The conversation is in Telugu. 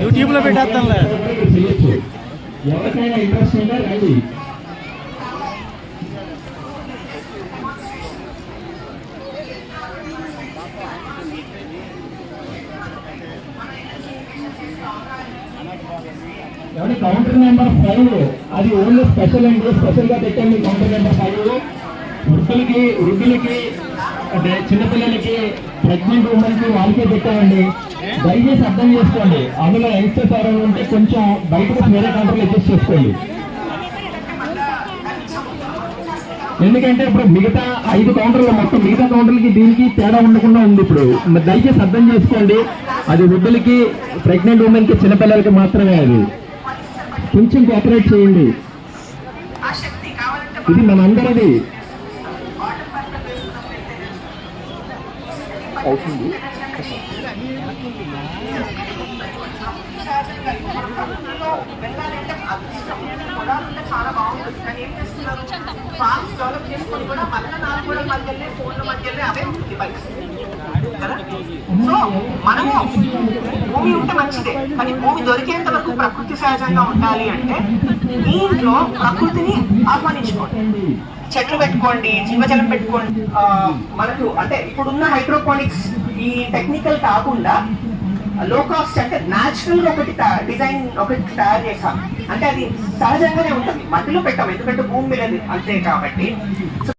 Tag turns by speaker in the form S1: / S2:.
S1: యూట్యూబ్లో పెట్టేస్తానులే.
S2: ఎవరికైనా ఇంట్రెస్ట్ ఉంటే రండి. ఎవరి కౌంటర్ నెంబర్ 5 అది ఓన్లీ స్పెషల్ అండి, స్పెషల్ గా పెట్టండి. కౌంటర్ నెంబర్ 5 వృద్ధులకి అంటే చిన్నపిల్లలకి, ప్రెగ్నెంట్ ఉమెన్ కి వాళ్ళకే పెట్టామండి. దయచేసి అర్థం చేసుకోండి. అందులో యంగ్స్టర్స్ ఎవరైనా ఉంటే కొంచెం బయటకు వేరే కౌంటర్లు అడ్జస్ట్ చేసుకోండి. ఎందుకంటే ఇప్పుడు మిగతా 5 కౌంటర్లు మొత్తం మిగతా కౌంటర్లకి దీనికి తేడా ఉండకుండా ఉంది. ఇప్పుడు దయచేసి అర్థం చేసుకోండి. అది వృద్ధులకి, ప్రెగ్నెంట్ ఉమెన్ కి, చిన్నపిల్లలకి మాత్రమే. అది కొంచెం కోఆపరేట్ చేయండి. ఇది మనందరిది అవుతుంది.
S3: చాలా బాగుంటుంది. కానీ ఏం చేస్తున్నారు, ఫార్మ్స్ డెవలప్ చేసుకొని కూడా మళ్ళీ 4 గోడల మధ్యలో, ఫోన్ల మధ్యలో అవే ఉంటుంది పరిస్థితి కదా. సో మనము భూమి ఉంటే మంచిదే, కానీ భూమి దొరికేంత వరకు ప్రకృతి సహజంగా ఉండాలి అంటే మీ ఇంట్లో ప్రకృతిని ఆహ్వానించుకోండి. చెట్లు పెట్టుకోండి, జీవజలం పెట్టుకోండి. మనకు అంటే ఇప్పుడున్న హైడ్రోపోనిక్స్ ఈ టెక్నికల్ కాకుండా లో కాస్ట్ అంటే న్యాచురల్ గా ఒకటి డిజైన్ ఒకటి తయారు చేశాం. అంటే అది సహజంగానే ఉంటుంది, మట్టిలో పెట్టాం, ఎందుకంటే భూమి మీద అంతే కాబట్టి.